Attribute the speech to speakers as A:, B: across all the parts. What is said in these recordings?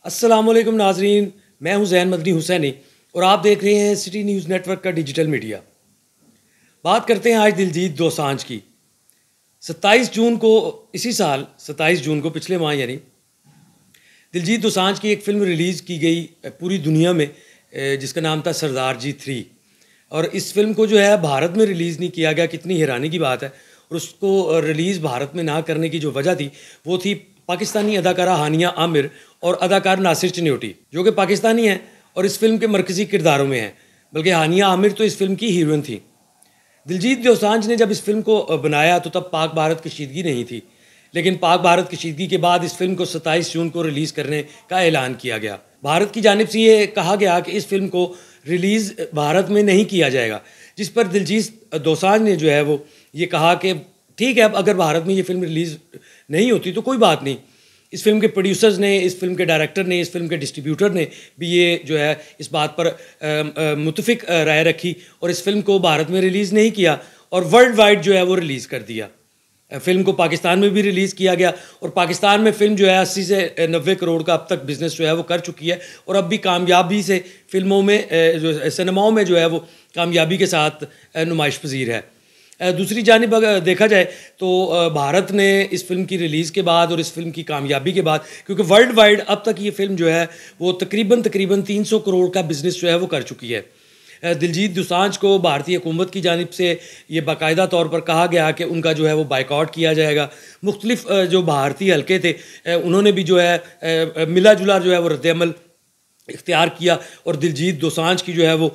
A: अस्सलामुअलैकुम नाजरीन, मैं हूं जैन मदनी हुसैनी और आप देख रहे हैं सिटी न्यूज़ नेटवर्क का डिजिटल मीडिया। बात करते हैं आज दिलजीत दोसांझ की। 27 जून को इसी साल 27 जून को पिछले माह यानी दिलजीत दोसांझ की एक फ़िल्म रिलीज़ की गई पूरी दुनिया में, जिसका नाम था सरदार जी 3। और इस फिल्म को जो है भारत में रिलीज़ नहीं किया गया। कितनी हैरानी की बात है। और उसको रिलीज़ भारत में ना करने की जो वजह थी वो थी पाकिस्तानी अदाकारा हानिया आमिर और अदाकार नासिर चन्योटी, जो कि पाकिस्तानी हैं और इस फिल्म के मरकज़ी किरदारों में हैं। बल्कि हानिया आमिर तो इस फिल्म की हीरोइन थी। दिलजीत दोसांझ ने जब इस फिल्म को बनाया तो तब पाक भारत कशीदगी नहीं थी, लेकिन पाक भारत कशीदगी के बाद इस फिल्म को 27 जून को रिलीज़ करने का ऐलान किया गया। भारत की जानिब से ये कहा गया कि इस फिल्म को रिलीज़ भारत में नहीं किया जाएगा, जिस पर दिलजीत दोसांझ ने जो है वो ये कहा कि ठीक है, अब अगर भारत में ये फिल्म रिलीज़ नहीं होती तो कोई बात नहीं। इस फिल्म के प्रोड्यूसर्स ने, इस फिल्म के डायरेक्टर ने, इस फिल्म के डिस्ट्रीब्यूटर ने भी ये जो है इस बात पर मुत्तफिक राय रखी और इस फिल्म को भारत में रिलीज़ नहीं किया और वर्ल्ड वाइड जो है वो रिलीज़ कर दिया। फिल्म को पाकिस्तान में भी रिलीज़ किया गया और पाकिस्तान में फ़िल्म जो है 80 से 90 करोड़ का अब तक बिज़नेस जो है वो कर चुकी है और अब भी कामयाबी से फिल्मों में जो सिनेमाओं में जो है वो कामयाबी के साथ नुमाइश पजीर है। दूसरी जानिब अगर देखा जाए तो भारत ने इस फिल्म की रिलीज़ के बाद और इस फिल्म की कामयाबी के बाद, क्योंकि वर्ल्ड वाइड अब तक ये फ़िल्म जो है वो तकरीबन 300 करोड़ का बिज़नेस जो है वो कर चुकी है। दिलजीत दोसांझ को भारतीय हुकूमत की जानिब से ये बाकायदा तौर पर कहा गया कि उनका जो है वो बाइकआउट किया जाएगा। मुख्तलिफ जो भारतीय हल्के थे उन्होंने भी जो है मिला जुला जो है वो रद्द-ए-अमल इख्तियार किया और दिलजीत दोसांझ की जो है वो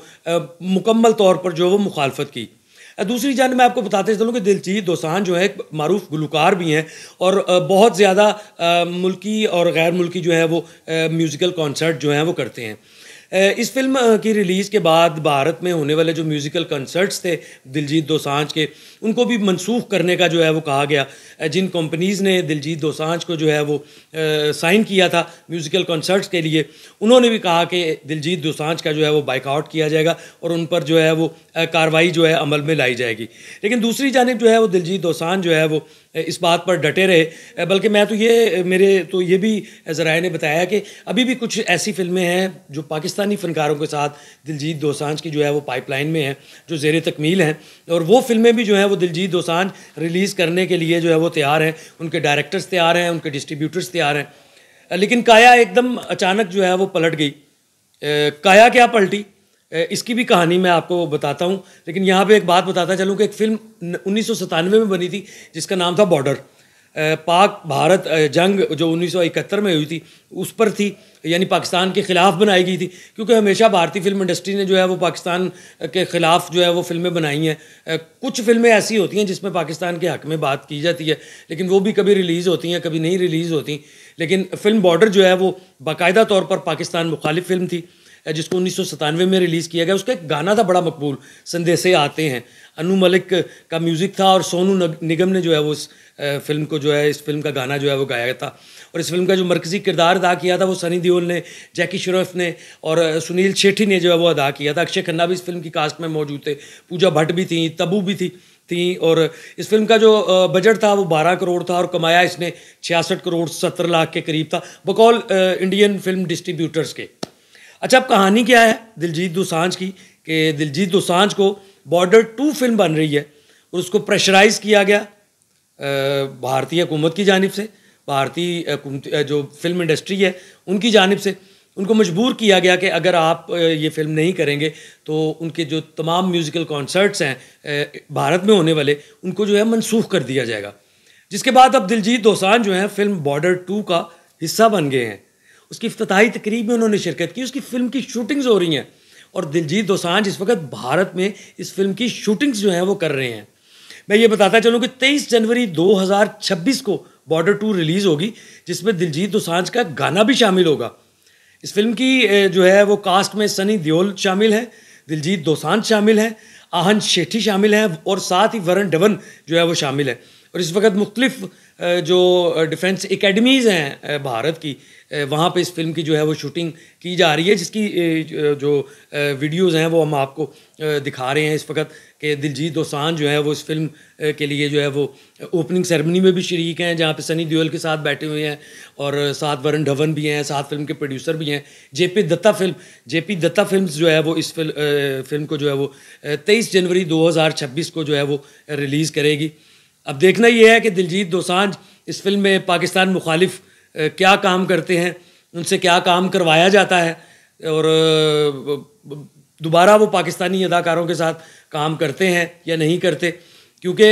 A: मुकम्मल तौर पर जो है वो मुखालफत की। दूसरी जानिब मैं आपको बताते चलूँ कि दिलजीत दोसांझ जो है एक मारूफ गुलकार भी हैं और बहुत ज़्यादा मुल्की और गैर मुल्की जो है वो म्यूज़िकल कॉन्सर्ट जो हैं वो करते हैं। इस फिल्म की रिलीज़ के बाद भारत में होने वाले जो म्यूज़िकल कंसर्ट्स थे दिलजीत दोसांझ के, उनको भी मनसूख करने का जो है वो कहा गया। जिन कंपनीज़ ने दिलजीत दोसांझ को जो है वो साइन किया था म्यूज़िकल कंसर्ट्स के लिए, उन्होंने भी कहा कि दिलजीत दोसांझ का जो है वो बाइकआउट किया जाएगा और उन पर जो है वो कार्रवाई जो है अमल में लाई जाएगी। लेकिन दूसरी जानिब जो है वो दिलजीत दोसांझ जो है वो इस बात पर डटे रहे। बल्कि मैं तो मेरे तो ये भी ज़राए ने बताया कि अभी भी कुछ ऐसी फ़िल्में हैं जो पाकिस्तानी फ़नकारों के साथ दिलजीत दोसांझ की जो है वो पाइपलाइन में हैं, जो ज़ेर तकमील हैं, और वो फ़िल्में भी जो हैं वो दिलजीत दोसांझ रिलीज़ करने के लिए जो है वो तैयार हैं। उनके डायरेक्टर्स तैयार हैं, उनके डिस्ट्रीब्यूटर्स तैयार हैं। लेकिन काया एकदम अचानक जो है वो पलट गई। काया क्या पलटी, इसकी भी कहानी मैं आपको बताता हूँ। लेकिन यहाँ पे एक बात बताता चलूँ कि एक फ़िल्म 1997 में बनी थी जिसका नाम था बॉर्डर। पाक भारत जंग जो 1971 में हुई थी उस पर थी, यानी पाकिस्तान के ख़िलाफ़ बनाई गई थी, क्योंकि हमेशा भारतीय फिल्म इंडस्ट्री ने जो है वो पाकिस्तान के ख़िलाफ़ जो है वो फ़िल्में बनाई हैं। कुछ फ़िल्में ऐसी होती हैं जिसमें पाकिस्तान के हक़ में बात की जाती है, लेकिन वो भी कभी रिलीज़ होती हैं, कभी नहीं रिलीज़ होती। लेकिन फ़िल्म बॉर्डर जो है वो बाकायदा तौर पर पाकिस्तान मुखालिफ फ़िल्म थी, जिसको 1997 में रिलीज़ किया गया। उसका एक गाना था बड़ा मकबूल, संदेशे आते हैं। अनु मलिक का म्यूज़िक था और सोनू निगम ने जो है वो इस फ़िल्म को जो है इस फ़िल्म का गाना जो है वो गाया था। और इस फ़िल्म का जो मरकज़ी किरदार अदा किया था वो सनी देओल ने, जैकी श्रॉफ ने और सुनील शेट्टी ने जो है वो अदा किया था। अक्षय खन्ना भी इस फ़िल्म की कास्ट में मौजूद थे, पूजा भट्ट भी थी, तब्बू भी थी। और इस फिल्म का जो बजट था वो 12 करोड़ था और कमाया इसने 66 करोड़ 70 लाख के करीब था, बकौल इंडियन फिल्म डिस्ट्रीब्यूटर्स के। अच्छा, अब कहानी क्या है दिलजीत दोसांझ की कि दिलजीत दोसांझ को बॉर्डर 2 फिल्म बन रही है और उसको प्रेशराइज़ किया गया भारतीय हुकूमत की जानिब से, भारतीय जो फिल्म इंडस्ट्री है उनकी जानिब से। उनको मजबूर किया गया कि अगर आप ये फ़िल्म नहीं करेंगे तो उनके जो तमाम म्यूज़िकल कॉन्सर्ट्स हैं भारत में होने वाले, उनको जो है मनसूख कर दिया जाएगा। जिसके बाद अब दिलजीत दोसांझ जो है फ़िल्म बॉर्डर 2 का हिस्सा बन गए हैं। उसकी इफ्तिताही तकरीब में उन्होंने शिरकत की, उसकी फ़िल्म की शूटिंग्स हो रही हैं और दिलजीत दोसांझ इस वक्त भारत में इस फिल्म की शूटिंग्स जो हैं वो कर रहे हैं। मैं ये बताता चलूँ कि 23 जनवरी 2026 को बॉर्डर 2 रिलीज़ होगी, जिसमें दिलजीत दोसांझ का गाना भी शामिल होगा। इस फिल्म की जो है वो कास्ट में सनी देओल शामिल है, दिलजीत दोसांझ शामिल हैं, आहन शेट्टी शामिल हैं और साथ ही वरुण धवन जो है वो शामिल है। और इस वक्त मुख्तलिफ जो डिफेंस एकेडमीज़ हैं भारत की, वहाँ पे इस फिल्म की जो है वो शूटिंग की जा रही है, जिसकी जो वीडियोज़ हैं वो हम आपको दिखा रहे हैं इस वक्त कि दिलजीत दोसांझ जो है वो इस फिल्म के लिए जो है वो ओपनिंग सेरेमनी में भी शरीक हैं, जहाँ पे सनी देओल के साथ बैठे हुए हैं और साथ वरुण धवन भी हैं, साथ फिल्म के प्रोड्यूसर भी हैं। जेपी दत्ता फिल्म्स जो है वो इस फिल्म को जो है वो 23 जनवरी 2026 को जो है वो रिलीज़ करेगी। अब देखना ये है कि दिलजीत दोसांझ इस फिल्म में पाकिस्तान मुखालिफ क्या काम करते हैं, उनसे क्या काम करवाया जाता है और दोबारा वो पाकिस्तानी अदाकारों के साथ काम करते हैं या नहीं करते, क्योंकि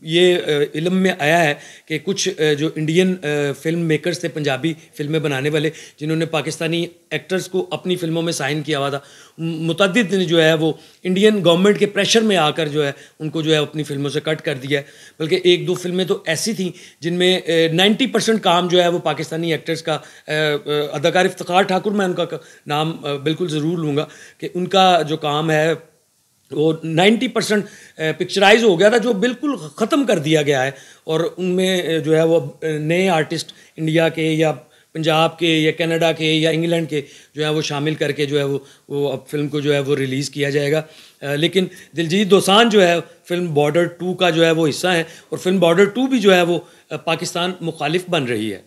A: ये इल्म में आया है कि कुछ जो इंडियन फिल्म मेकर्स थे, पंजाबी फिल्में बनाने वाले, जिन्होंने पाकिस्तानी एक्टर्स को अपनी फिल्मों में साइन किया हुआ था, मुतअद्दिद ने जो है वो इंडियन गवर्नमेंट के प्रेशर में आकर जो है उनको जो है अपनी फिल्मों से कट कर दिया है। बल्कि 1-2 फिल्में तो ऐसी थी जिनमें 90% काम जो है वो पाकिस्तानी एक्टर्स का, अदाकार इफ्तिखार ठाकुर, मैं उनका नाम बिल्कुल ज़रूर लूँगा कि उनका जो काम है वो 90% पिक्चराइज हो गया था, जो बिल्कुल ख़त्म कर दिया गया है। और उनमें जो है वो नए आर्टिस्ट इंडिया के या पंजाब के या कनाडा के या इंग्लैंड के जो है वो शामिल करके जो है वो अब फिल्म को जो है वो रिलीज़ किया जाएगा। लेकिन दिलजीत दोसांझ जो है फिल्म बॉर्डर 2 का जो है वो हिस्सा है और फिल्म बॉर्डर 2 भी जो है वो पाकिस्तान मुखालिफ बन रही है।